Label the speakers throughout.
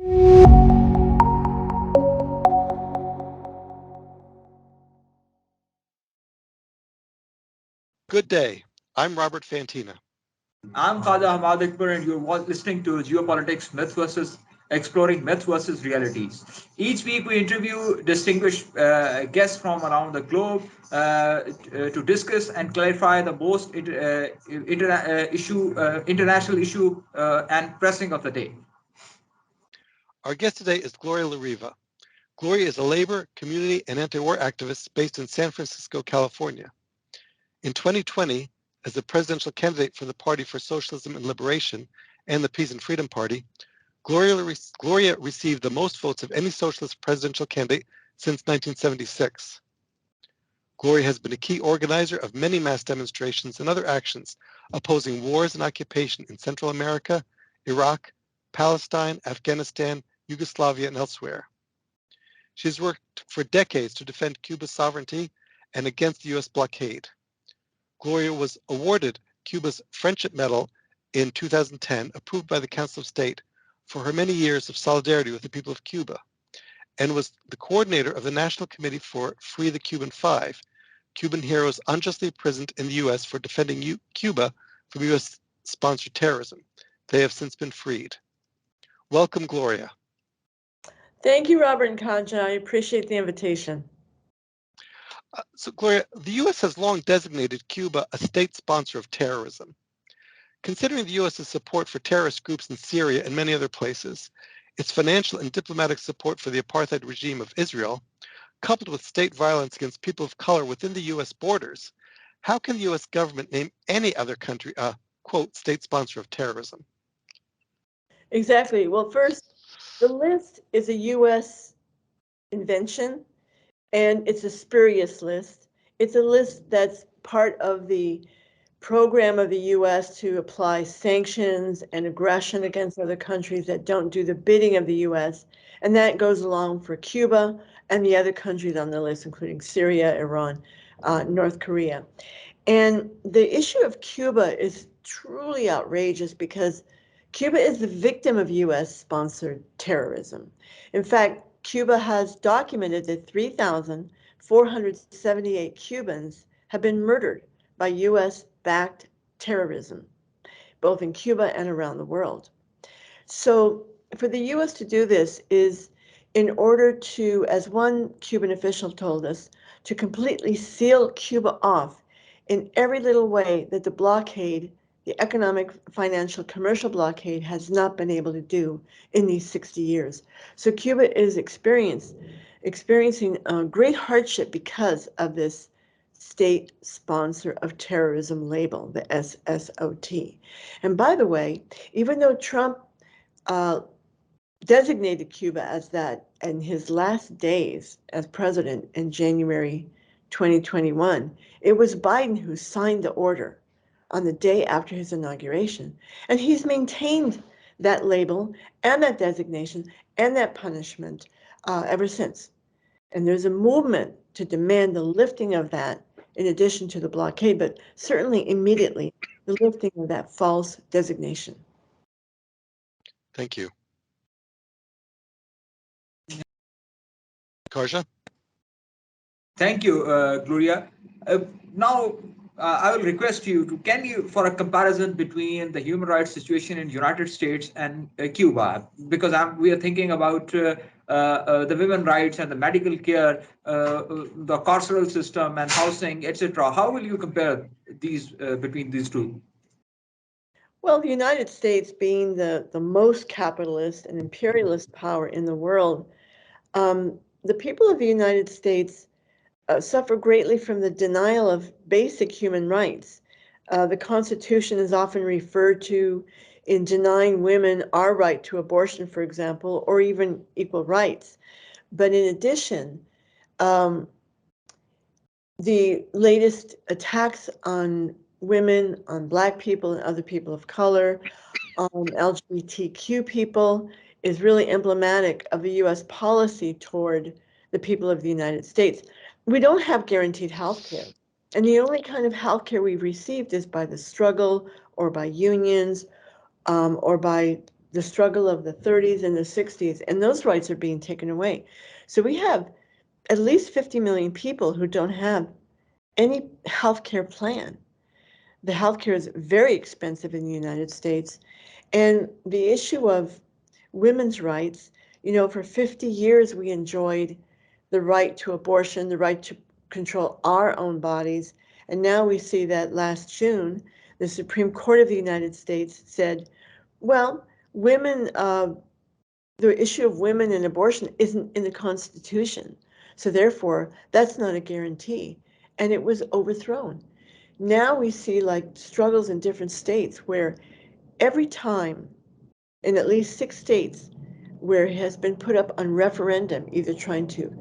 Speaker 1: Good day. I'm Robert Fantina.
Speaker 2: I'm Khawaja Hammad, and you're listening to Geopolitics Myth versus Exploring Myth versus Realities. Each week we interview distinguished guests from around the globe to discuss and clarify the most international issue and pressing of the day.
Speaker 1: Our guest today is Gloria La Riva. Gloria is a labor, community, and anti-war activist based in San Francisco, California. In 2020, as the presidential candidate for the Party for Socialism and Liberation and the Peace and Freedom Party, Gloria received the most votes of any socialist presidential candidate since 1976. Gloria has been a key organizer of many mass demonstrations and other actions opposing wars and occupation in Central America, Iraq, Palestine, Afghanistan, Yugoslavia, and elsewhere. She has worked for decades to defend Cuba's sovereignty and against the U.S. blockade. Gloria was awarded Cuba's Friendship Medal in 2010, approved by the Council of State, for her many years of solidarity with the people of Cuba, and was the coordinator of the National Committee for Free the Cuban Five, Cuban heroes unjustly imprisoned in the U.S. for defending Cuba from U.S.-sponsored terrorism. They have since been freed. Welcome, Gloria.
Speaker 3: Thank you, Robert and Khawaja. I appreciate the invitation.
Speaker 1: So, Gloria, the U.S. has long designated Cuba a state sponsor of terrorism. Considering the U.S.'s support for terrorist groups in Syria and many other places, its financial and diplomatic support for the apartheid regime of Israel, coupled with state violence against people of color within the U.S. borders, how can the U.S. government name any other country a, quote, state sponsor of terrorism?
Speaker 3: Exactly. Well, first, the list is a U.S. invention, and it's a spurious list. It's a list that's part of the program of the U.S. to apply sanctions and aggression against other countries that don't do the bidding of the U.S. And that goes along for Cuba and the other countries on the list, including Syria, Iran, North Korea. And the issue of Cuba is truly outrageous because Cuba is the victim of U.S.-sponsored terrorism. In fact, Cuba has documented that 3,478 Cubans have been murdered by U.S.-backed terrorism, both in Cuba and around the world. So for the U.S. to do this is in order to, as one Cuban official told us, to completely seal Cuba off in every little way that the blockade, the economic, financial, commercial blockade has not been able to do in these 60 years. So Cuba is experiencing great hardship because of this state sponsor of terrorism label, the SSOT. And by the way, even though Trump designated Cuba as that in his last days as president in January 2021, it was Biden who signed the order on the day after his inauguration. And he's maintained that label and that designation and that punishment ever since. And there's a movement to demand the lifting of that in addition to the blockade, but certainly immediately the lifting of that false designation.
Speaker 1: Thank you. Khawaja?
Speaker 2: Thank you, Gloria. Now, I will request you to, can you, for a comparison between the human rights situation in United States and Cuba, because we are thinking about the women rights and the medical care, the carceral system and housing, etc. How will you compare these between these two?
Speaker 3: Well, the United States being the most capitalist and imperialist power in the world, the people of the United States suffer greatly from the denial of basic human rights. The Constitution is often referred to in denying women our right to abortion, for example, or even equal rights. But in addition, the latest attacks on women, on Black people and other people of color, on LGBTQ people is really emblematic of the U.S. policy toward the people of the United States. We don't have guaranteed health care. And the only kind of health care we've received is by the struggle or by unions or by the struggle of the 30s and the 60s, and those rights are being taken away. So we have at least 50 million people who don't have any health care plan. The health care is very expensive in the United States. And the issue of women's rights, for 50 years we enjoyed the right to abortion, the right to control our own bodies. And now we see that last June, the Supreme Court of the United States said, well, women, the issue of women and abortion isn't in the Constitution. So therefore, that's not a guarantee. And it was overthrown. Now we see like struggles in different states where every time in at least 6 states where it has been put up on referendum, either trying to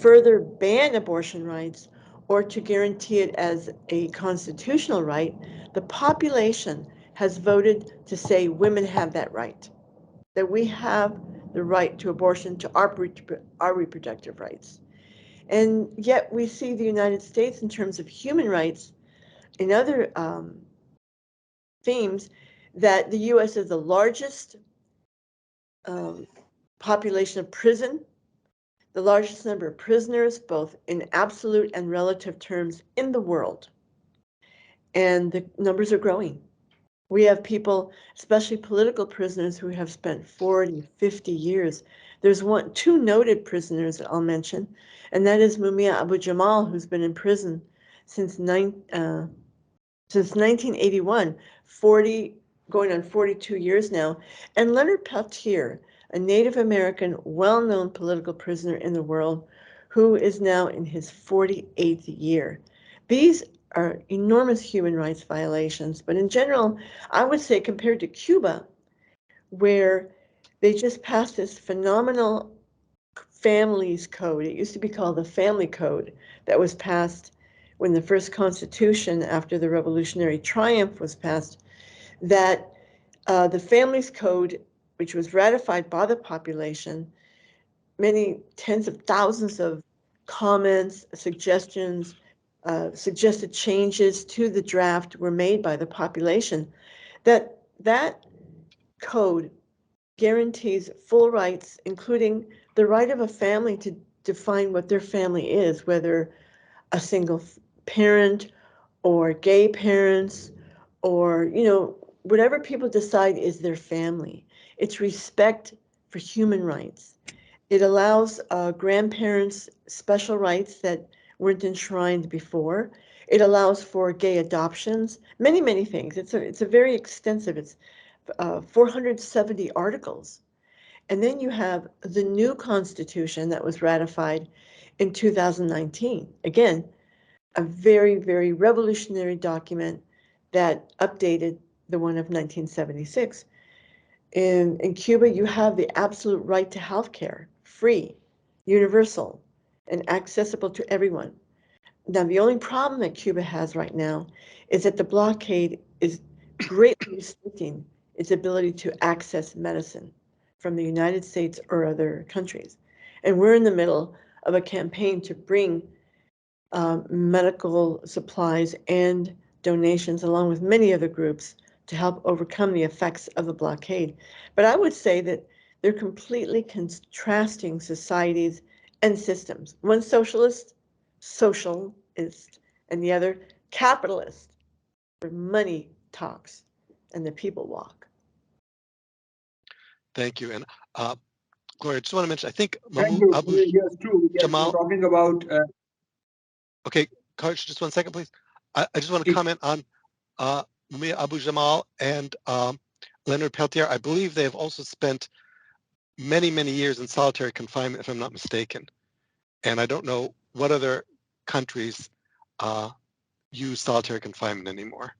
Speaker 3: further ban abortion rights or to guarantee it as a constitutional right, the population has voted to say women have that right, that we have the right to abortion, to our reproductive rights. And yet we see the United States in terms of human rights in other themes, that the U.S. is the largest population of prison, the largest number of prisoners, both in absolute and relative terms, in the world. And the numbers are growing. We have people, especially political prisoners, who have spent 40, 50 years. There's two noted prisoners that I'll mention, and that is Mumia Abu-Jamal, who's been in prison since 1981, 40, going on 42 years now, and Leonard Peltier, a Native American, well-known political prisoner in the world, who is now in his 48th year. These are enormous human rights violations, but in general, I would say compared to Cuba, where they just passed this phenomenal families code. It used to be called the Family Code, that was passed when the first constitution after the revolutionary triumph was passed, that the Families Code, which was ratified by the population, many tens of thousands of comments, suggestions, suggested changes to the draft were made by the population, that code guarantees full rights, including the right of a family to define what their family is, whether a single parent or gay parents or, whatever people decide is their family. It's respect for human rights. It allows grandparents special rights that weren't enshrined before. It allows for gay adoptions, many, many things. It's a very extensive, it's 470 articles. And then you have the new Constitution that was ratified in 2019. Again, a very, very revolutionary document that updated the one of 1976. In Cuba, you have the absolute right to health care, free, universal, and accessible to everyone. Now, the only problem that Cuba has right now is that the blockade is greatly restricting its ability to access medicine from the United States or other countries. And we're in the middle of a campaign to bring medical supplies and donations, along with many other groups, to help overcome the effects of the blockade. But I would say that they're completely contrasting societies and systems. One socialist, and the other capitalist, where money talks and the people walk.
Speaker 1: Thank you. And Gloria, I just want to mention, I think
Speaker 2: Thank you.
Speaker 1: Abu
Speaker 2: Yes, true. Yes,
Speaker 1: Jamal.
Speaker 2: we're talking about.
Speaker 1: Okay, Coach, just 1 second, please. I just want to comment on Mumia Abu Jamal and Leonard Peltier. I believe they have also spent many, many years in solitary confinement, if I'm not mistaken. And I don't know what other countries use solitary confinement anymore.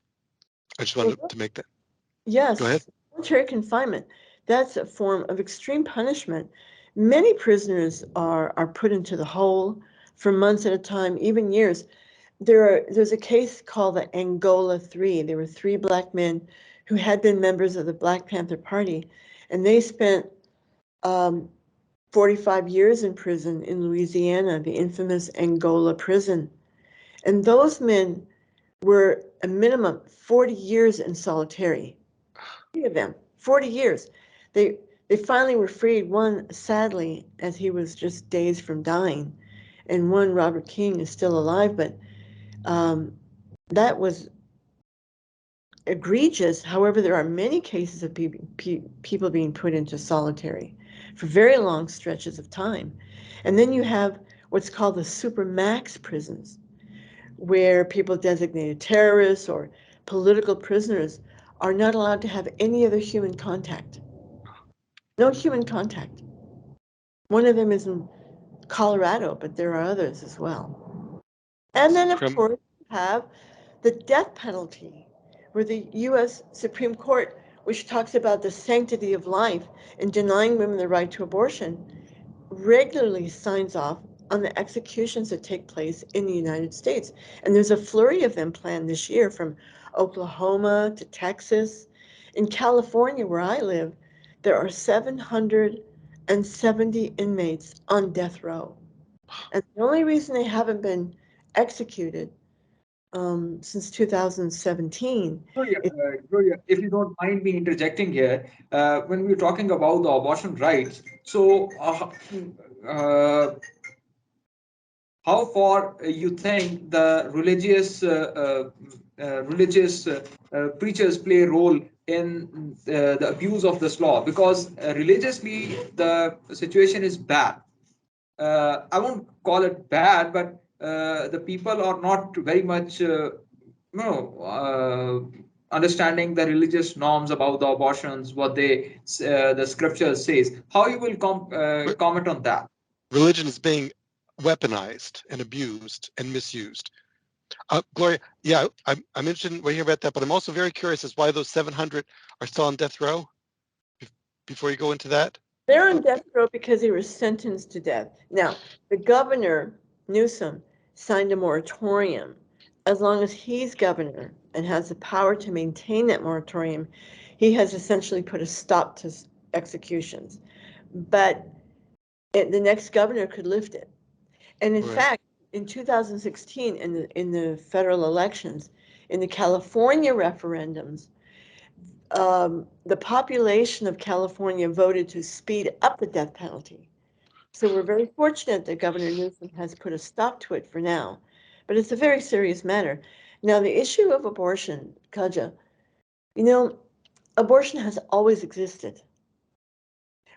Speaker 1: I just wanted to make that.
Speaker 3: Yes,
Speaker 1: Go ahead.
Speaker 3: solitary confinement. That's a form of extreme punishment. Many prisoners are put into the hole for months at a time, even years. There's a case called the Angola Three. There were 3 black men who had been members of the Black Panther Party, and they spent 45 years in prison in Louisiana, the infamous Angola prison. And those men were a minimum 40 years in solitary. 3 of them, 40 years. they finally were freed. One, sadly, as he was just days from dying, and one, Robert King, is still alive, but that was egregious. However, there are many cases of people being put into solitary for very long stretches of time. And then you have what's called the supermax prisons, where people designated terrorists or political prisoners are not allowed to have any other human contact. No human contact. One of them is in Colorado, but there are others as well. And then, of course, you have the death penalty, where the U.S. Supreme Court, which talks about the sanctity of life and denying women the right to abortion, regularly signs off on the executions that take place in the United States. And there's a flurry of them planned this year, from Oklahoma to Texas. In California, where I live, there are 770 inmates on death row. And the only reason they haven't been executed since 2017.
Speaker 2: Gloria, if you don't mind me interjecting here, when we're talking about the abortion rights, so how far you think the religious preachers play a role in the abuse of this law? Because religiously the situation is bad. I won't call it bad, but the people are not very much understanding the religious norms about the abortions, what the scripture says. How you will comment on that?
Speaker 1: Religion is being weaponized and abused and misused. Gloria, yeah, I'm interested in hearing about that, but I'm also very curious as why those 700 are still on death row. Before you go into that,
Speaker 3: they're on death row because they were sentenced to death. Now, the governor, Newsom, signed a moratorium. As long as he's governor and has the power to maintain that moratorium, he has essentially put a stop to executions. But the next governor could lift it. And in fact, in 2016, in the federal elections, in the California referendums, the population of California voted to speed up the death penalty. So we're very fortunate that Governor Newsom has put a stop to it for now. But it's a very serious matter. Now, the issue of abortion, Khawaja, abortion has always existed.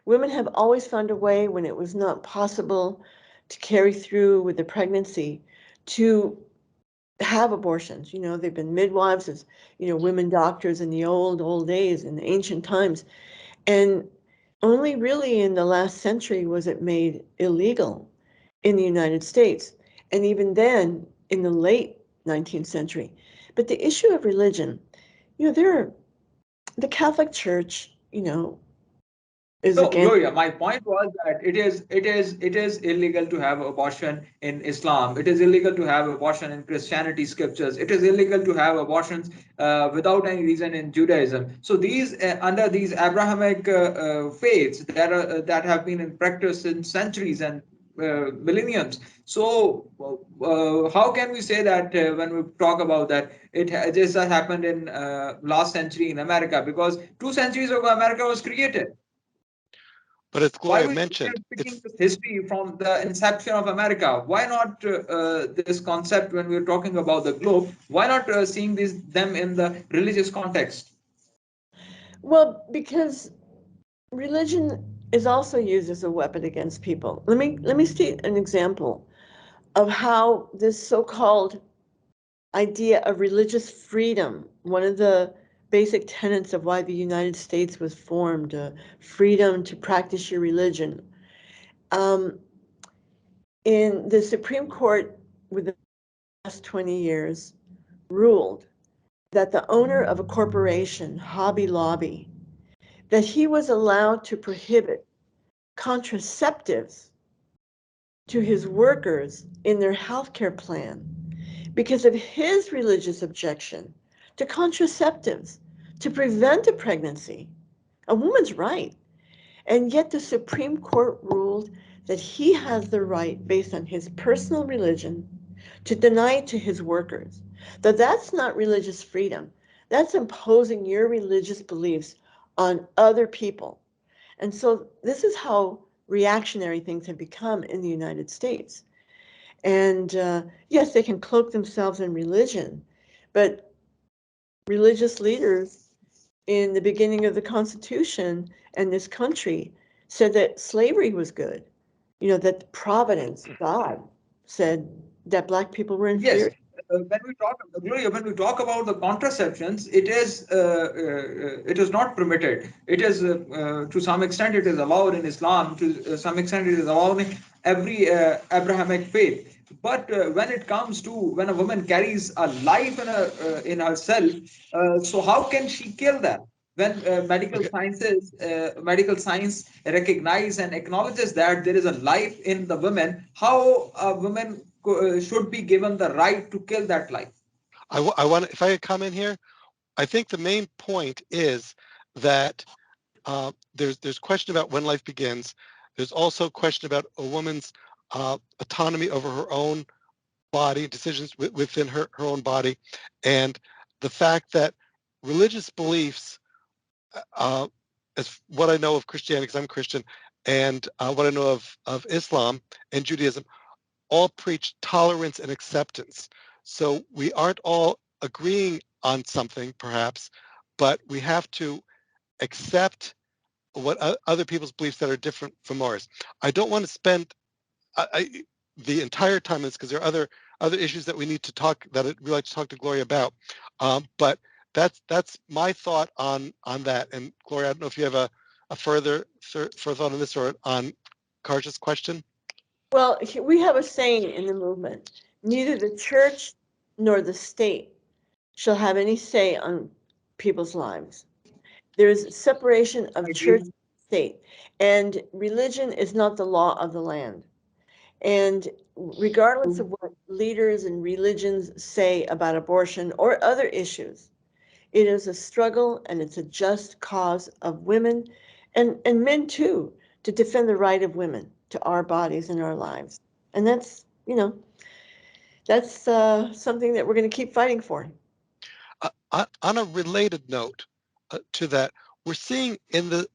Speaker 3: Women have always found a way, when it was not possible to carry through with the pregnancy, to have abortions. They've been midwives, as women doctors in the old days, in the ancient times. And only really in the last century was it made illegal in the United States. And even then, in the late 19th century. But the issue of religion, the Catholic Church, is
Speaker 2: So,
Speaker 3: against.
Speaker 2: Gloria, my point was that it is illegal to have abortion in Islam. It is illegal to have abortion in Christianity scriptures. It is illegal to have abortions without any reason in Judaism. So these under these Abrahamic faiths that have been in practice since centuries and millenniums. So how can we say that when we talk about that this has happened in last century in America? Because 2 centuries ago America was created.
Speaker 1: but as
Speaker 2: Why
Speaker 1: Gloria
Speaker 2: we
Speaker 1: mentioned,
Speaker 2: are picking this history from the inception of America? Why not this concept when we're talking about the globe? Why not seeing them in the religious context?
Speaker 3: Well, because religion is also used as a weapon against people. Let me state an example of how this so-called idea of religious freedom, one of the basic tenets of why the United States was formed, freedom to practice your religion. In the Supreme Court, within the last 20 years, ruled that the owner of a corporation, Hobby Lobby, that he was allowed to prohibit contraceptives to his workers in their healthcare plan because of his religious objection to contraceptives to prevent a pregnancy, a woman's right. And yet the Supreme Court ruled that he has the right, based on his personal religion, to deny it to his workers. That's not religious freedom. That's imposing your religious beliefs on other people. And so this is how reactionary things have become in the United States. And yes, they can cloak themselves in religion, but religious leaders in the beginning of the Constitution and this country said that slavery was good. You know, that Providence, God, said that Black people were
Speaker 2: Yes,
Speaker 3: inferior.
Speaker 2: when we talk, Gloria, when we talk about the contraceptions, it is not permitted. It is to some extent it is allowed in Islam. To some extent it is allowed in every Abrahamic faith. But when it comes to when a woman carries a life in herself, so how can she kill that? When
Speaker 1: Okay.
Speaker 2: medical science recognize and acknowledges that there is a life in the woman, how a woman should be given the right to kill that life?
Speaker 1: I want, if I could comment here, I think the main point is that there's question about when life begins. There's also question about a woman's autonomy over her own body, decisions within her own body, and the fact that religious beliefs, as what I know of Christianity, because I'm Christian, and what I know of Islam and Judaism, all preach tolerance and acceptance. So we aren't all agreeing on something, perhaps, but we have to accept what other people's beliefs that are different from ours. I don't want to spend the entire time on this because there are other issues that we need to talk, that I'd really like to talk to Gloria about. But that's my thought on that. And Gloria, I don't know if you have a further thought on this or on Karja's question.
Speaker 3: Well, we have a saying in the movement: neither the church nor the state shall have any say on people's lives. There's separation of
Speaker 2: I
Speaker 3: church
Speaker 2: agree.
Speaker 3: and state, and religion is not the law of the land. And regardless of what leaders and religions say about abortion or other issues, it is a struggle and it's a just cause of women and men too to defend the right of women to our bodies and our lives. And that's, that's something that we're going to keep fighting for.
Speaker 1: On a related note to that, we're seeing in the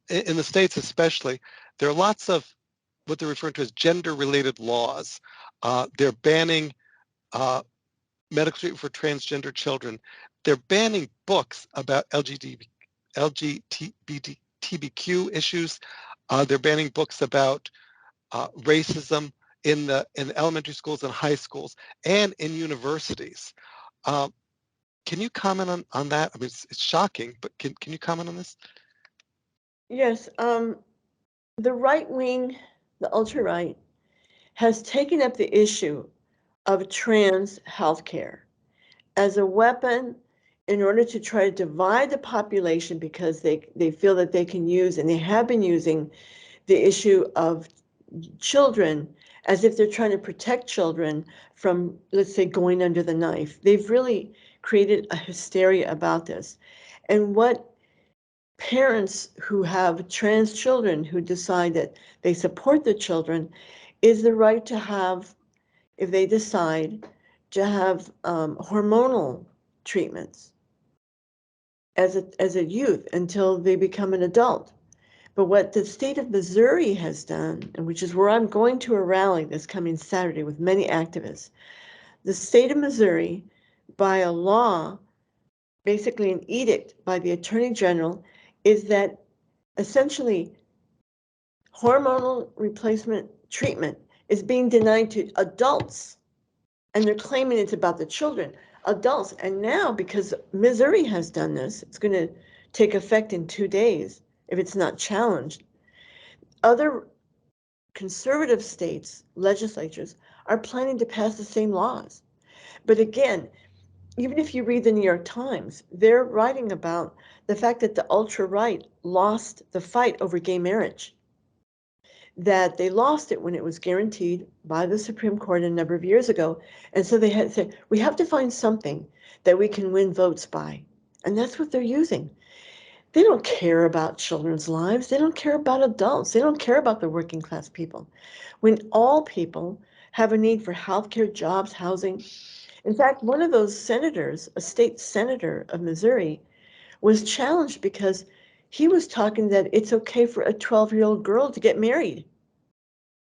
Speaker 1: states especially, there are lots of what they're referring to as gender-related laws. They're banning medical treatment for transgender children. They're banning books about LGBTQ issues. They're banning books about racism in the elementary schools and high schools and in universities. Uh, can you comment on that? I mean, it's shocking, but can you comment on this?
Speaker 3: Yes, the right wing, the ultra right, has taken up the issue of trans healthcare as a weapon in order to try to divide the population because they feel that they can use, and they have been using, the issue of children as if they're trying to protect children from, let's say, going under the knife. They've really created a hysteria about this. And what parents who have trans children who decide that they support the children is the right to have, if they decide, to have hormonal treatments as a youth until they become an adult. But what the state of Missouri has done, and which is where I'm going to a rally this coming Saturday with many activists, the state of Missouri, by a law, basically an edict by the Attorney General, is that essentially hormonal replacement treatment is being denied to adults. And they're claiming it's about the children, adults. And now, because Missouri has done this, it's going to take effect in 2 days if it's not challenged. Other conservative states, legislatures, are planning to pass the same laws. But again, even if you read the New York Times, they're writing about the fact that the ultra right lost the fight over gay marriage, that they lost it when it was guaranteed by the Supreme Court a number of years ago. And so they had said, we have to find something that we can win votes by. And that's what they're using. They don't care about children's lives. They don't care about adults. They don't care about the working class people. When all people have a need for health care, jobs, housing. In fact, one of those senators, a state senator of Missouri, was challenged because he was talking that it's okay for a 12-year-old girl to get married.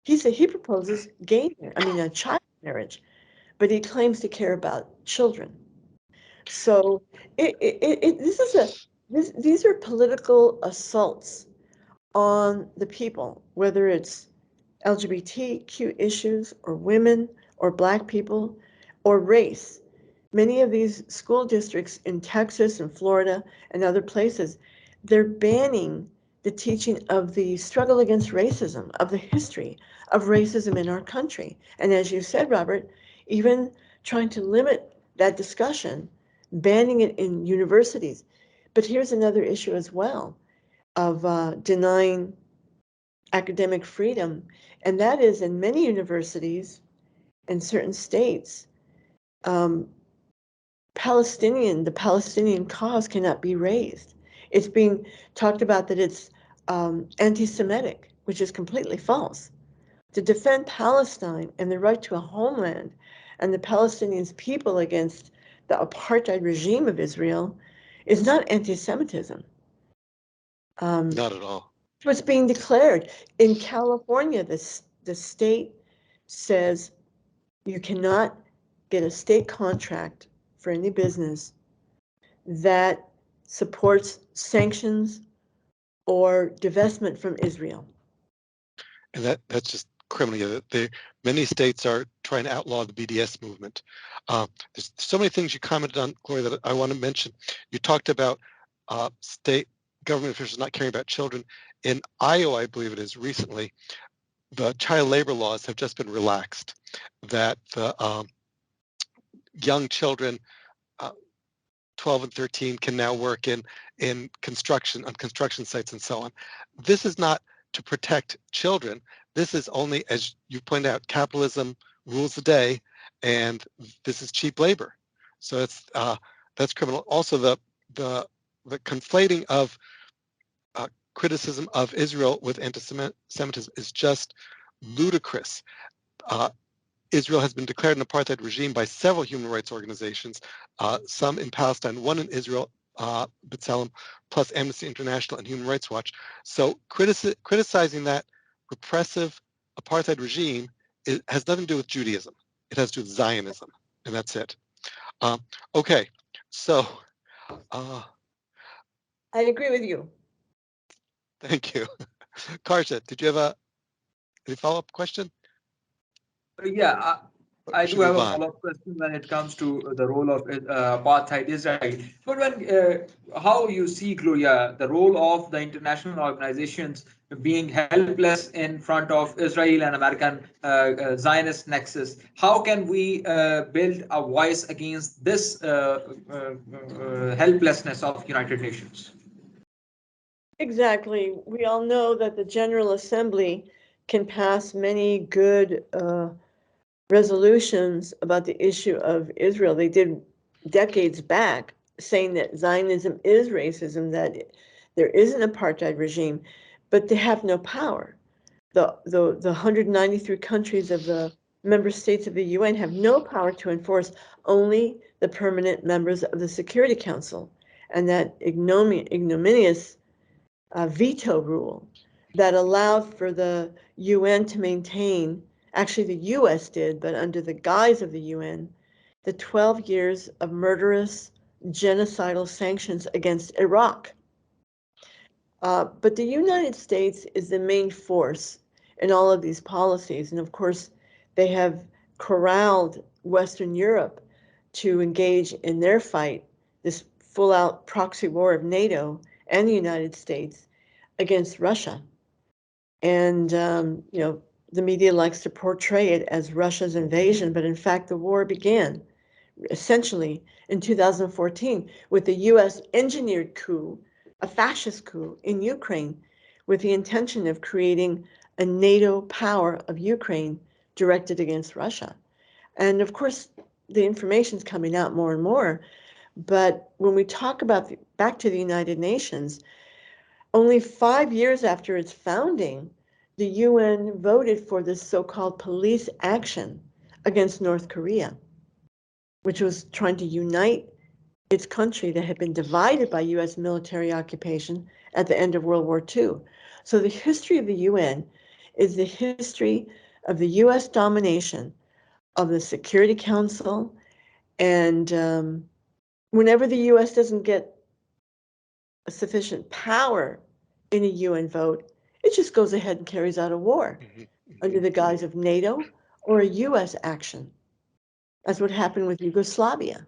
Speaker 3: He proposes a child marriage, but he claims to care about children. So these are political assaults on the people, whether it's LGBTQ issues or women or Black people or race. Many of these school districts in Texas and Florida and other places, they're banning the teaching of the struggle against racism, of the history of racism in our country. And as you said, Robert, even trying to limit that discussion, banning it in universities. But here's another issue as well of denying academic freedom, and that is in many universities in certain states, um, the Palestinian cause cannot be raised. It's being talked about that it's anti-Semitic, which is completely false. To defend Palestine and the right to a homeland and the Palestinians' people against the apartheid regime of Israel is not anti-Semitism.
Speaker 1: Not at all.
Speaker 3: What's being declared in California, the state says you cannot get a state contract for any business that supports sanctions or divestment from Israel.
Speaker 1: And that's just criminal. Many states are trying to outlaw the BDS movement. There's so many things you commented on, Gloria, that I want to mention. You talked about state government officials not caring about children. In Iowa, I believe it is, recently, the child labor laws have just been relaxed, that the young children, 12 and 13, can now work in construction, on construction sites and so on. This is not to protect children. This is only, as you pointed out, capitalism rules the day, and this is cheap labor. So that's criminal. Also, the conflating of criticism of Israel with anti-Semitism is just ludicrous. Israel has been declared an apartheid regime by several human rights organizations, some in Palestine, one in Israel, B'Tselem, plus Amnesty International and Human Rights Watch. So criticizing that repressive apartheid regime has nothing to do with Judaism. It has to do with Zionism, and that's it. Okay, so
Speaker 3: I agree with you.
Speaker 1: thank you. Karsha, did you have any follow-up question?
Speaker 2: Yeah, I do
Speaker 1: Should
Speaker 2: have
Speaker 1: move
Speaker 2: a
Speaker 1: on.
Speaker 2: follow-up question when it comes to the role of apartheid Israel. But how you see, Gloria, the role of the international organizations being helpless in front of Israel and American Zionist nexus? How can we build a voice against this helplessness of United Nations?
Speaker 3: Exactly. We all know that the General Assembly can pass many good resolutions about the issue of Israel. They did decades back, saying that Zionism is racism, that there is an apartheid regime, but they have no power. The 193 countries of the member states of the UN have no power to enforce, only the permanent members of the Security Council. And that ignominious veto rule that allowed for the UN to maintain, actually the US did, but under the guise of the UN, the 12 years of murderous genocidal sanctions against Iraq. But the United States is the main force in all of these policies. And of course, they have corralled Western Europe to engage in their fight, this full-out proxy war of NATO and the United States against Russia. And, the media likes to portray it as Russia's invasion, but in fact, the war began essentially in 2014 with the US engineered coup, a fascist coup in Ukraine, with the intention of creating a NATO power of Ukraine directed against Russia. And of course, the information's coming out more and more. But when we talk about back to the United Nations, only 5 years after its founding, the UN voted for this so-called police action against North Korea, which was trying to unite its country that had been divided by U.S. military occupation at the end of World War II. So the history of the UN is the history of the U.S. domination of the Security Council, and whenever the U.S. doesn't get sufficient power in a UN vote, it just goes ahead and carries out a war under the guise of NATO or a U.S. action. That's what happened with Yugoslavia.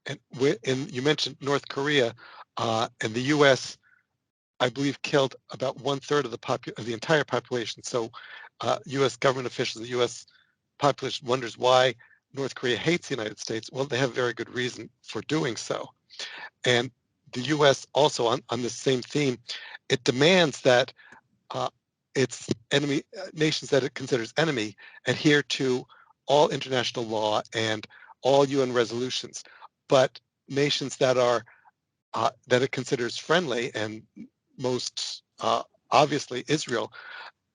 Speaker 1: And you mentioned North Korea, and the U.S. I believe killed about 1/3 of the entire population. So, U.S. government officials, the U.S. population wonders why North Korea hates the United States. Well, they have very good reason for doing so. And the U.S. also, on the same theme, it demands that its enemy nations that it considers enemy adhere to all international law and all UN resolutions. But nations that are that it considers friendly, and most obviously Israel,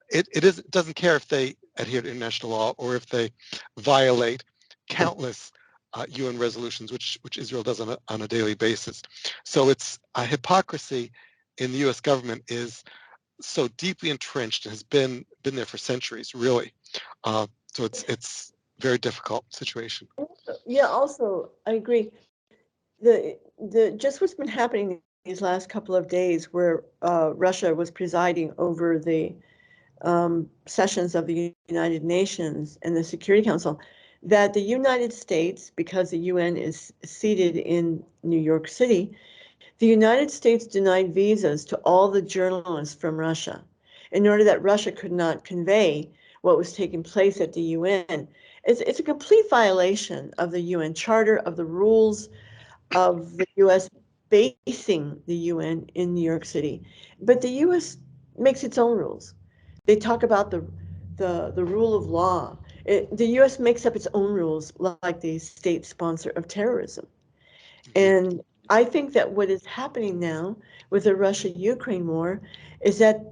Speaker 1: it doesn't care if they adhere to international law or if they violate countless UN resolutions, which Israel does on a daily basis. So it's a hypocrisy in the U.S. government is so deeply entrenched and has been there for centuries, really. So it's very difficult situation.
Speaker 3: Yeah, also I agree. The just what's been happening these last couple of days, where Russia was presiding over the sessions of the United Nations and the Security Council, that the United States, because the UN is seated in New York City, the United States denied visas to all the journalists from Russia in order that Russia could not convey what was taking place at the UN. It's a complete violation of the UN Charter, of the rules of the U.S. basing the UN in New York City. But the U.S. makes its own rules. They talk about the rule of law. The U.S. makes up its own rules, like the state sponsor of terrorism. And I think that what is happening now with the Russia-Ukraine war is that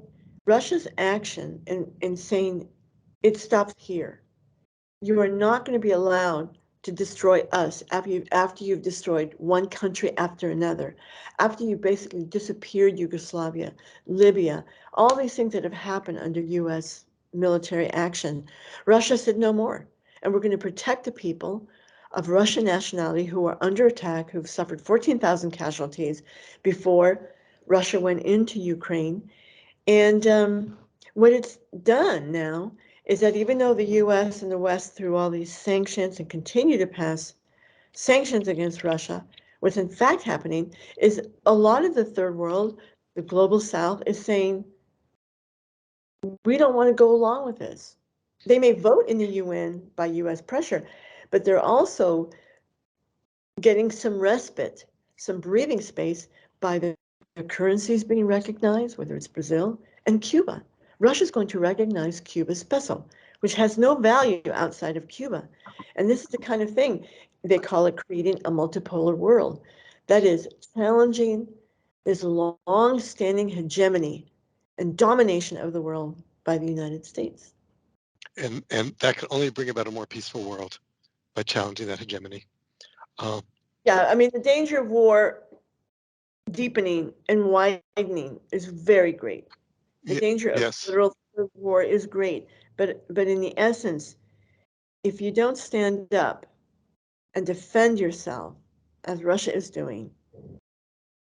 Speaker 3: Russia's action in saying it stops here. You are not going to be allowed to destroy us after you've destroyed one country after another, after you basically disappeared Yugoslavia, Libya, all these things that have happened under U.S. military action. Russia said no more, and we're going to protect the people of Russian nationality who are under attack, who've suffered 14,000 casualties before Russia went into Ukraine. And what it's done now is that even though the U.S. and the West threw all these sanctions and continue to pass sanctions against Russia, what's in fact happening is a lot of the third world, the global South, is saying, we don't want to go along with this. They may vote in the UN by U.S. pressure, but they're also getting some respite, some breathing space by the currencies being recognized, whether it's Brazil and Cuba. Russia's going to recognize Cuba's peso, which has no value outside of Cuba. And this is the kind of thing they call it creating a multipolar world. That is challenging this long-standing hegemony and domination of the world by the United States.
Speaker 1: And that can only bring about a more peaceful world by challenging that hegemony.
Speaker 3: Yeah, I mean, the danger of war deepening and widening is very great. The danger of literal war is great, but in the essence, if you don't stand up and defend yourself, as Russia is doing,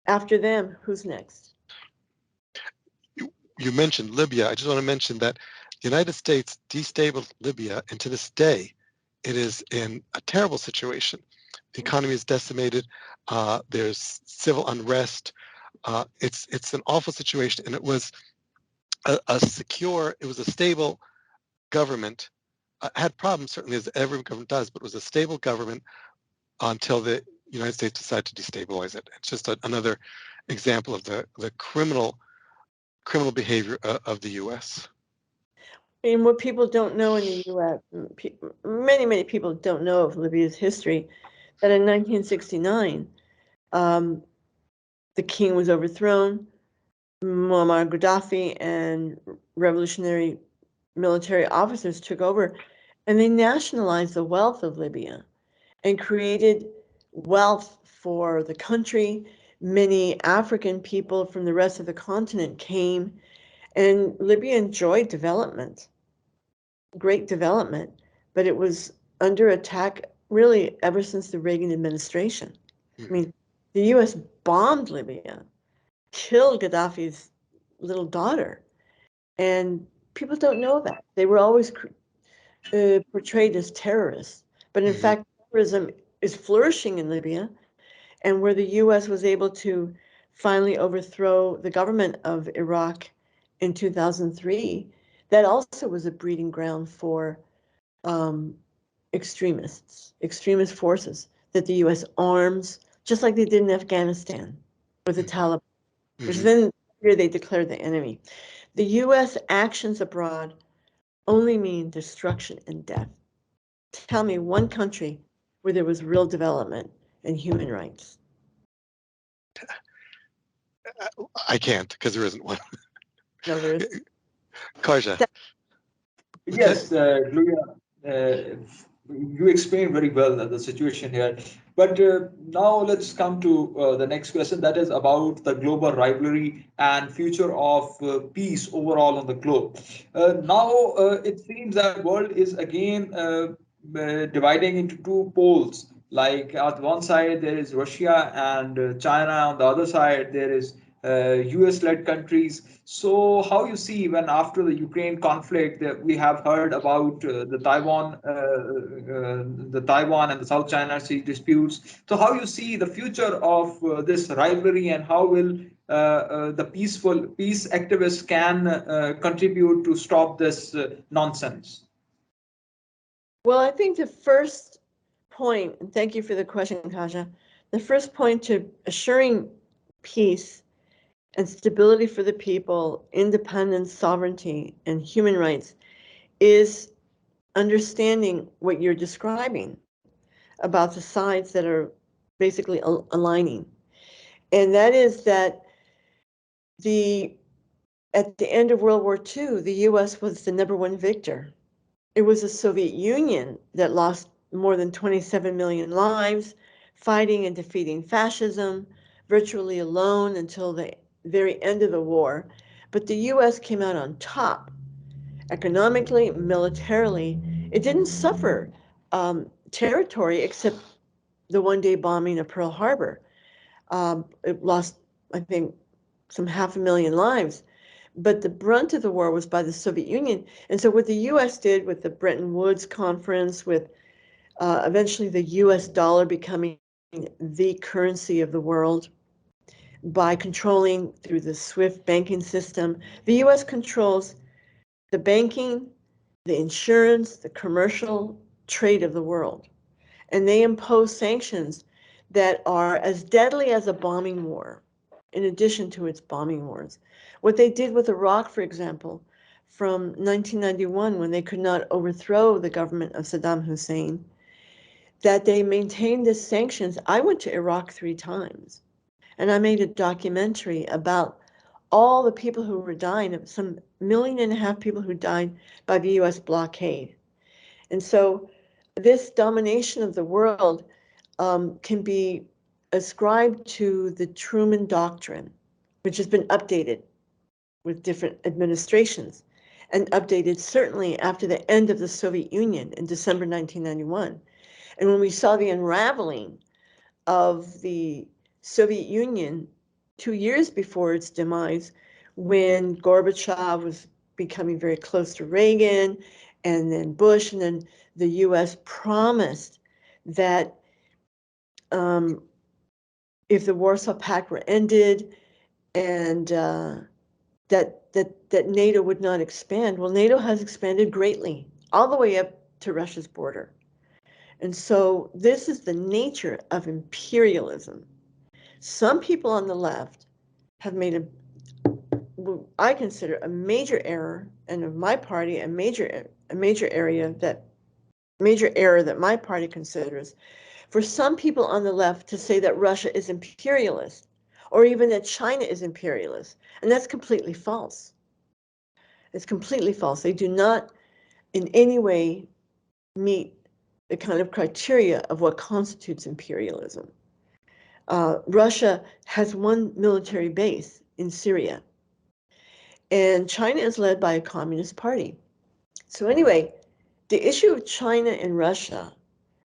Speaker 3: after them, who's next?
Speaker 1: You mentioned Libya. I just want to mention that the United States destabilized Libya, and to this day, it is in a terrible situation. The economy is decimated. There's civil unrest. It's an awful situation, and it was a stable government. Had problems, certainly, as every government does, but it was a stable government until the United States decided to destabilize it. It's just another example of the criminal behavior of the U.S.
Speaker 3: And what people don't know in the U.S., many people don't know of Libya's history, that in 1969, the king was overthrown, Muammar Gaddafi and revolutionary military officers took over, and they nationalized the wealth of Libya and created wealth for the country. Many African people from the rest of the continent came, and Libya enjoyed development, great development, but it was under attack really ever since the Reagan administration. I mean, the U.S. bombed Libya, killed Gaddafi's little daughter, and people don't know that. They were always portrayed as terrorists, but in fact, terrorism is flourishing in Libya, and where the U.S. was able to finally overthrow the government of Iraq in 2003, that also was a breeding ground for extremist forces that the U.S. arms, just like they did in Afghanistan with the Taliban, which then here they declared the enemy. The U.S. actions abroad only mean destruction and death. Tell me one country where there was real development and human rights.
Speaker 1: I can't, because there isn't one.
Speaker 3: No, there is.
Speaker 1: Khawaja.
Speaker 2: Yes, Gloria, you explained very well the situation here. But now let's come to the next question, that is about the global rivalry and future of peace overall on the globe. Now it seems that world is again dividing into two poles. Like at one side there is Russia and China. On the other side there is US-led countries. So how you see when after the Ukraine conflict that we have heard about the Taiwan and the South China Sea disputes. So how you see the future of this rivalry, and how will the peace activists can contribute to stop this nonsense?
Speaker 3: Well, I think the first point, and thank you for the question, Kaja, the first point to assuring peace and stability for the people, independence, sovereignty, and human rights is understanding what you're describing about the sides that are basically aligning. And that is that at the end of World War II, the US was the #1 victor. It was the Soviet Union that lost more than 27 million lives fighting and defeating fascism, virtually alone until the very end of the war. But the US came out on top economically, militarily. It didn't suffer territory except the one-day bombing of Pearl Harbor. It lost, I think, some 500,000 lives. But the brunt of the war was by the Soviet Union. And so what the U.S. did with the Bretton Woods Conference, with eventually the U.S. dollar becoming the currency of the world, by controlling through the SWIFT banking system, the U.S. controls the banking, the insurance, the commercial trade of the world. And they impose sanctions that are as deadly as a bombing war, in addition to its bombing wars. What they did with Iraq, for example, from 1991, when they could not overthrow the government of Saddam Hussein, that they maintained the sanctions. I went to Iraq 3 times, and I made a documentary about all the people who were dying, some 1.5 million people who died by the U.S. blockade. And so this domination of the world can be ascribed to the Truman Doctrine, which has been updated with different administrations and updated certainly after the end of the Soviet Union in December 1991. And when we saw the unraveling of the Soviet Union 2 years before its demise, when Gorbachev was becoming very close to Reagan, and then Bush, and then the U.S. promised that if the Warsaw Pact were ended and that NATO would not expand. Well, NATO has expanded greatly, all the way up to Russia's border. And so this is the nature of imperialism. Some people on the left have made I consider a major error, and of my party a major error that my party considers, for some people on the left to say that Russia is imperialist, or even that China is imperialist, and that's completely false. It's completely false. They do not in any way meet the kind of criteria of what constitutes imperialism. Russia has one military base in Syria, and China is led by a communist party. So anyway, the issue of China and Russia,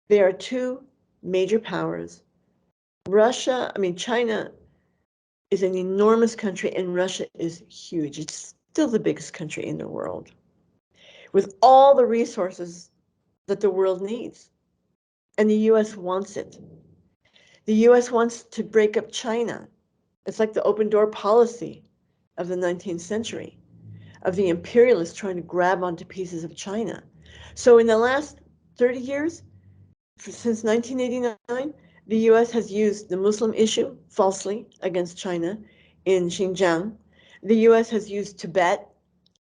Speaker 3: they are two major powers. China is an enormous country and Russia is huge. It's still the biggest country in the world with all the resources that the world needs. And the US wants it. The US wants to break up China. It's like the open door policy of the 19th century, of the imperialists trying to grab onto pieces of China. So in the last 30 years, since 1989, the US has used the Muslim issue falsely against China in Xinjiang. The US has used Tibet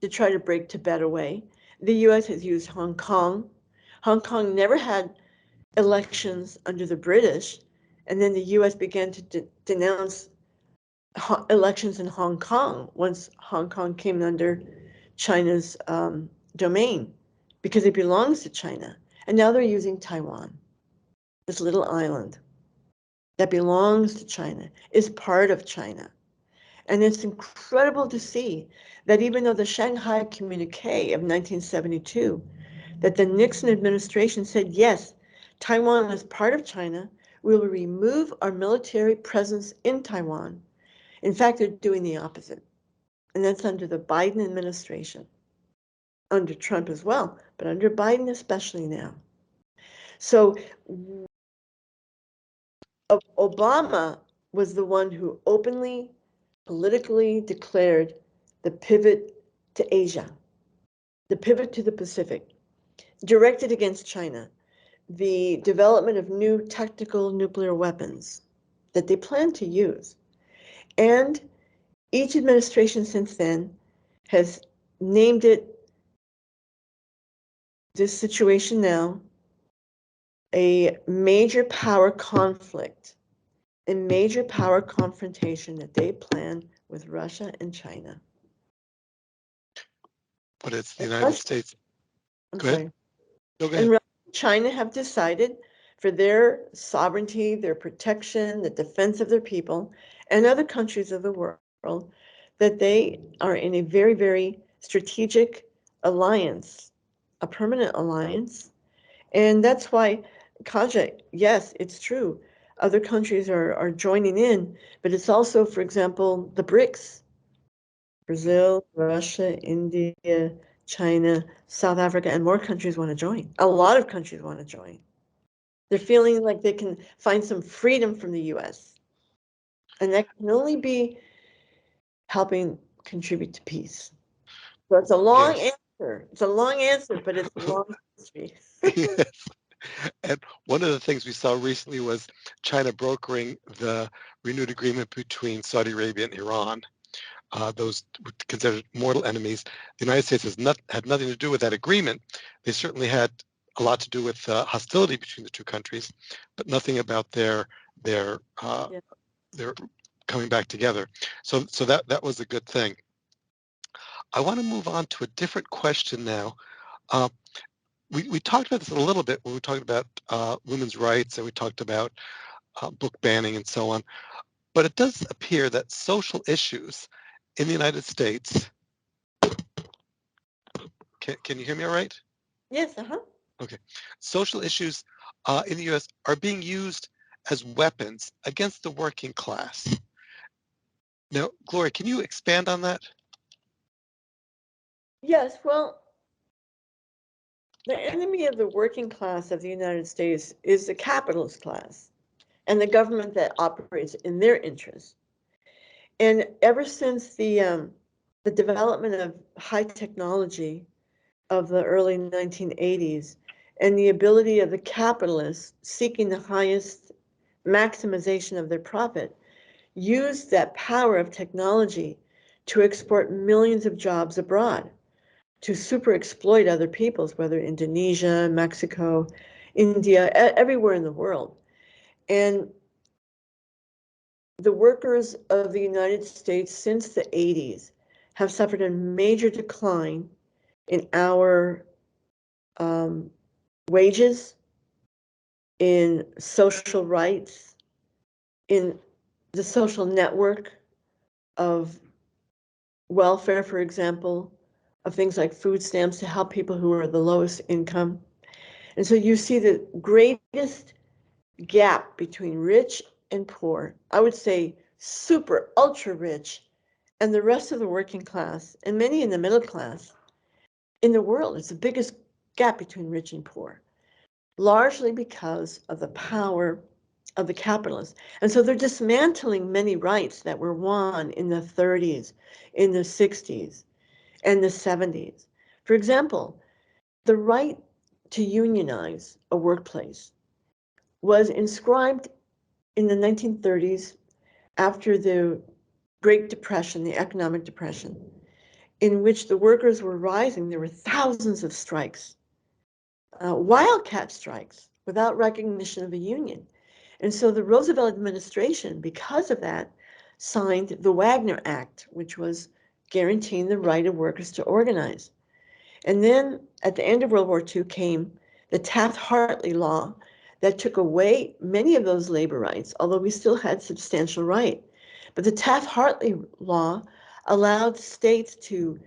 Speaker 3: to try to break Tibet away. The US has used Hong Kong. Hong Kong never had elections under the British, and then the US began to denounce elections in Hong Kong once Hong Kong came under China's domain because it belongs to China. And now they're using Taiwan, this little island that belongs to China, is part of China. And it's incredible to see that even though the Shanghai Communique of 1972, that the Nixon administration said, yes, Taiwan is part of China, we will remove our military presence in Taiwan. In fact, they're doing the opposite. And that's under the Biden administration, under Trump as well, but under Biden especially now. So Obama was the one who openly, politically declared the pivot to Asia, the pivot to the Pacific, directed against China, the development of new tactical nuclear weapons that they plan to use. And each administration since then has named it, this situation now, a major power conflict, a major power confrontation that they plan with Russia and China.
Speaker 1: But it's the United States.
Speaker 3: I'm
Speaker 1: Go ahead.
Speaker 3: sorry.
Speaker 1: No, go
Speaker 3: And
Speaker 1: ahead.
Speaker 3: Russia and China have decided for their sovereignty, their protection, the defense of their people, and other countries of the world, that they are in a very, very strategic alliance, a permanent alliance. And that's why, Khawaja, yes, it's true. Other countries are joining in, but it's also, for example, the BRICS, Brazil, Russia, India, China, South Africa, and more countries want to join. A lot of countries want to join. They're feeling like they can find some freedom from the US. And that can only be helping contribute to peace. So it's a long answer. It's a long answer, but it's a long history.
Speaker 1: Yes. And one of the things we saw recently was China brokering the renewed agreement between Saudi Arabia and Iran. Those considered mortal enemies. The United States had nothing to do with that agreement. They certainly had a lot to do with hostility between the two countries, but nothing about their coming back together. So that was a good thing. I want to move on to a different question now. We talked about this a little bit when we talked about women's rights and we talked about book banning and so on. But it does appear that social issues in the United States, can you hear me all right?
Speaker 3: Yes,
Speaker 1: Okay. Social issues in the US are being used as weapons against the working class. Now, Gloria, can you expand on that?
Speaker 3: Yes, well, the enemy of the working class of the United States is the capitalist class and the government that operates in their interests. And ever since the development of high technology of the early 1980s and the ability of the capitalists seeking the highest maximization of their profit, used that power of technology to export millions of jobs abroad, to super exploit other peoples, whether Indonesia, Mexico, India, everywhere in the world. And the workers of the United States since the 80s have suffered a major decline in our wages, in social rights, in the social network of welfare, for example, of things like food stamps to help people who are the lowest income. And so you see the greatest gap between rich and poor, I would say super ultra rich, and the rest of the working class, and many in the middle class in the world. It's the biggest gap between rich and poor, largely because of the power of the capitalists. And so they're dismantling many rights that were won in the 30s, in the 60s, and the 70s. For example, the right to unionize a workplace was inscribed in the 1930s after the Great Depression, the economic depression, in which the workers were rising. There were thousands of strikes, wildcat strikes, without recognition of a union. And so the Roosevelt administration, because of that, signed the Wagner Act, which was guaranteeing the right of workers to organize. And then at the end of World War II came the Taft-Hartley law that took away many of those labor rights, although we still had substantial right. But the Taft-Hartley law allowed states to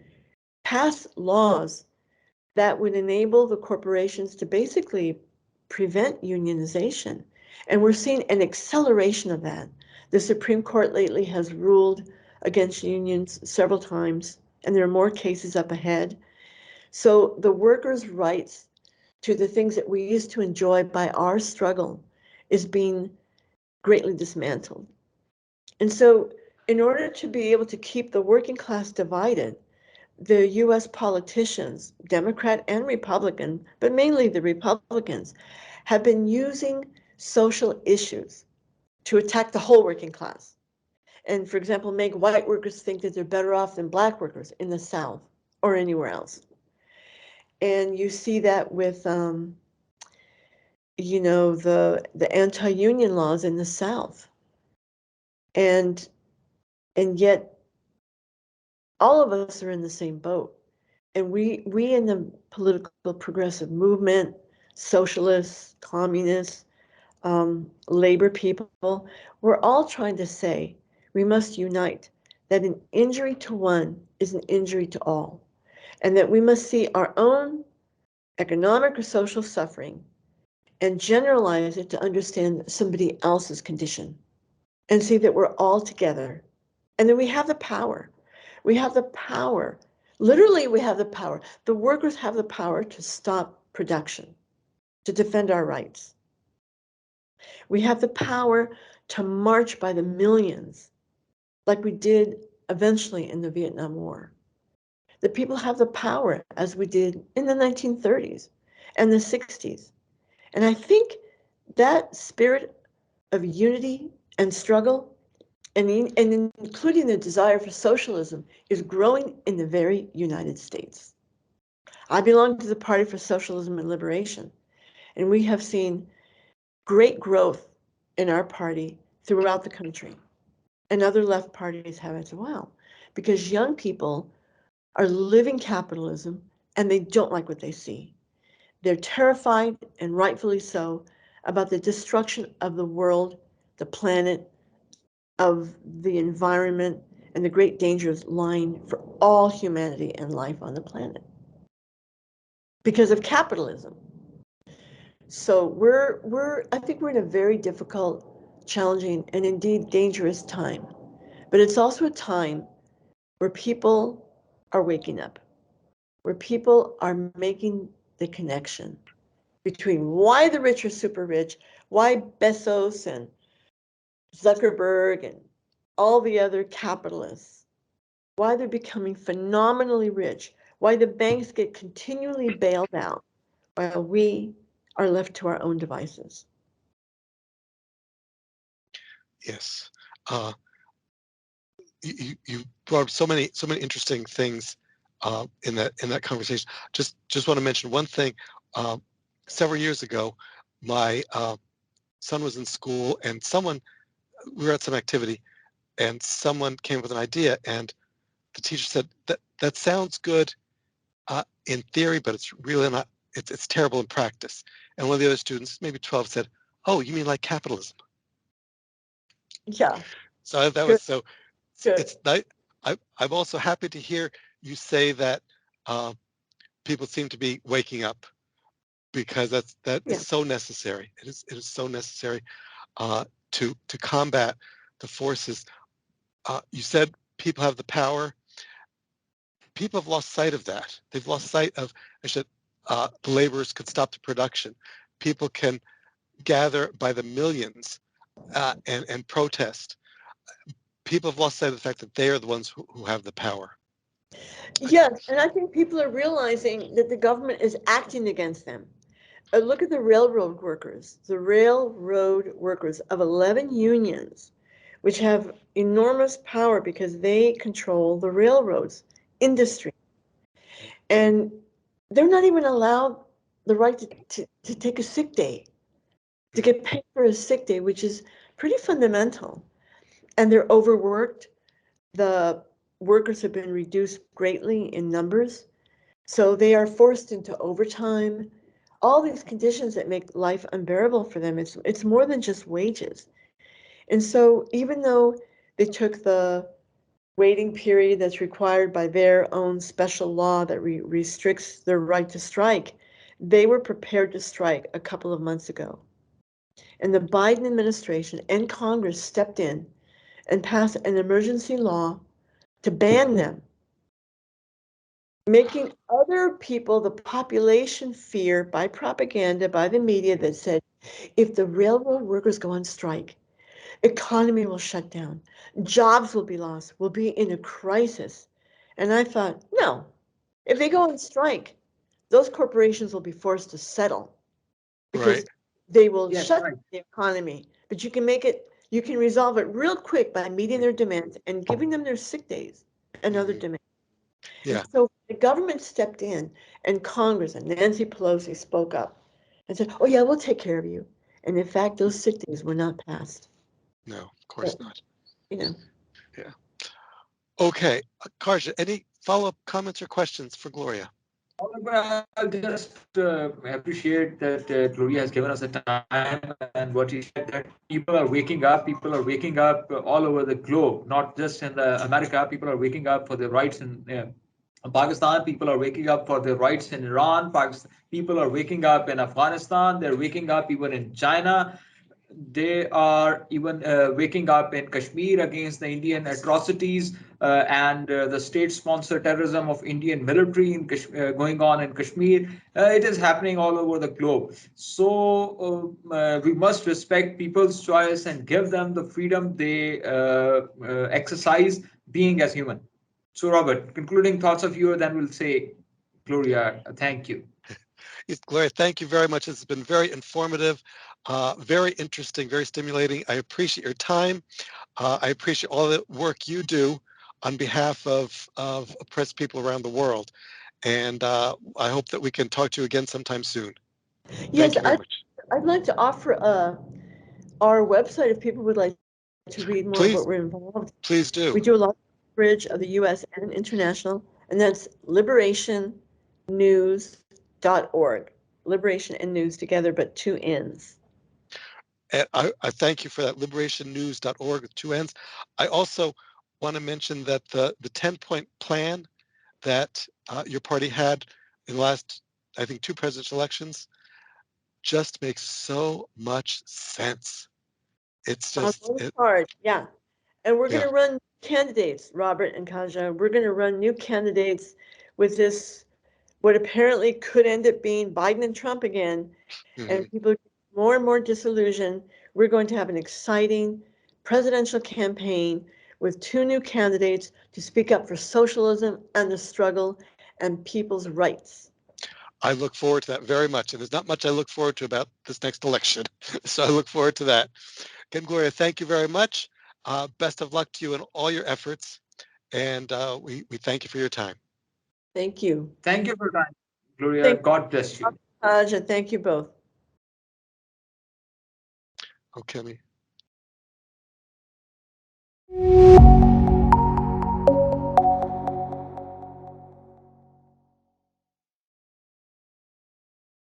Speaker 3: pass laws that would enable the corporations to basically prevent unionization. And we're seeing an acceleration of that. The Supreme Court lately has ruled against unions several times, and there are more cases up ahead. So the workers' rights to the things that we used to enjoy by our struggle is being greatly dismantled. And so in order to be able to keep the working class divided, the US politicians, Democrat and Republican, but mainly the Republicans, have been using social issues to attack the whole working class. And for example, make white workers think that they're better off than black workers in the South or anywhere else. And you see that with, the anti-union laws in the South. And yet all of us are in the same boat. And we in the political progressive movement, socialists, communists, labor people, we're all trying to say we must unite, that an injury to one is an injury to all, and that we must see our own economic or social suffering and generalize it to understand somebody else's condition and see that we're all together. And then we have the power. We have the power. Literally, we have the power. The workers have the power to stop production, to defend our rights. We have the power to march by the millions, like we did eventually in the Vietnam War. The people have the power, as we did in the 1930s and the 60s. And I think that spirit of unity and struggle, and including the desire for socialism, is growing in the very United States. I belong to the Party for Socialism and Liberation, and we have seen great growth in our party throughout the country, and other left parties have as well, because young people are living capitalism and they don't like what they see. They're terrified, and rightfully so, about the destruction of the world, the planet, of the environment, and the great dangers lying for all humanity and life on the planet because of capitalism. So I think we're in a very difficult, challenging, and indeed dangerous time. But it's also a time where people are waking up, where people are making the connection between why the rich are super rich, why Bezos and Zuckerberg and all the other capitalists, why they're becoming phenomenally rich, why the banks get continually bailed out while we are left to our own devices.
Speaker 1: Yes. Uh, you brought up so many interesting things in that conversation. Just want to mention one thing. Several years ago, my son was in school, and we were at some activity, and someone came with an idea, and the teacher said that sounds good in theory, but it's really not. It's terrible in practice. And one of the other students, maybe 12, said, Oh, you mean like capitalism?
Speaker 3: Yeah,
Speaker 1: So that
Speaker 3: good,
Speaker 1: was so.
Speaker 3: good.
Speaker 1: It's nice. I'm also happy to hear you say that people seem to be waking up, because that is
Speaker 3: Yeah.
Speaker 1: so necessary. It is so necessary to combat the forces. You said people have the power. People have lost sight of that. They've lost sight of the laborers could stop the production. People can gather by the millions and protest. People have lost sight of the fact that they are the ones who have the power.
Speaker 3: Yes, and I think people are realizing that the government is acting against them. Look at the railroad workers, of 11 unions, which have enormous power because they control the railroads industry. And they're not even allowed the right to take a sick day, to get paid for a sick day, which is pretty fundamental. And they're overworked. The workers have been reduced greatly in numbers. So they are forced into overtime, all these conditions that make life unbearable for them. It's more than just wages. And so even though they took the waiting period that's required by their own special law that restricts their right to strike, they were prepared to strike a couple of months ago. And the Biden administration and Congress stepped in and passed an emergency law to ban them, making other people, the population, fear by propaganda, by the media that said, if the railroad workers go on strike, economy will shut down, jobs will be lost, we'll be in a crisis. And I thought, no, if they go on strike, those corporations will be forced to settle because
Speaker 1: Right.
Speaker 3: they will
Speaker 2: Yes,
Speaker 3: shut
Speaker 2: right.
Speaker 3: the economy. But you can resolve it real quick by meeting their demands and giving them their sick days and other demands. And
Speaker 1: Yeah.
Speaker 3: so the government stepped in, and Congress and Nancy Pelosi spoke up and said, oh, yeah, we'll take care of you. And in fact, those sick days were not passed.
Speaker 1: No, of course
Speaker 3: But,
Speaker 1: not.
Speaker 3: you know,
Speaker 1: Yeah. Okay. Karja, any follow-up comments or questions for Gloria?
Speaker 2: I'll just appreciate that Gloria has given us the time, and what she said, that people are waking up. People are waking up all over the globe, not just in the America. People are waking up for their rights in Pakistan. People are waking up for their rights in Iran. People are waking up in Afghanistan. They're waking up even in China. They are even waking up in Kashmir against the Indian atrocities and the state-sponsored terrorism of Indian military going on in Kashmir. It is happening all over the globe. So we must respect people's choice and give them the freedom they exercise being as human. So Robert, concluding thoughts of you, then we'll say, Gloria, thank you.
Speaker 1: Yes, Gloria, thank you very much. This has been very informative, very interesting, very stimulating. I appreciate your time. I appreciate all the work you do on behalf of oppressed people around the world. And I hope that we can talk to you again sometime soon.
Speaker 3: yes,
Speaker 1: Thank you very much.
Speaker 3: I'd like to offer our website if people would like to read more of what
Speaker 1: Please,
Speaker 3: we're involved.
Speaker 1: please do.
Speaker 3: We do a lot of coverage of the U.S. and international, and that's liberationnews.org. Liberation and news together, but two N's.
Speaker 1: And I thank you for that, liberationnews.org with two N's. I also want to mention that the 10-point plan that your party had in the last, I think, two presidential elections just makes so much sense. It's just,
Speaker 3: Hard, yeah. And we're going
Speaker 1: yeah,
Speaker 3: to run candidates, Robert and Khawaja. We're going to run new candidates with this, what apparently could end up being Biden and Trump again.
Speaker 1: mhm.
Speaker 3: And people are more and more disillusioned. We're going to have an exciting presidential campaign with two new candidates to speak up for socialism and the struggle and people's rights.
Speaker 1: I look forward to that very much. And there's not much I look forward to about this next election. So I look forward to that. Again, Gloria, thank you very much. Best of luck to you in all your efforts. And we thank you for your time.
Speaker 3: Thank you.
Speaker 2: Thank you for your time, Gloria.
Speaker 3: Thank
Speaker 2: God bless you.
Speaker 3: you, thank you both.
Speaker 1: Okay.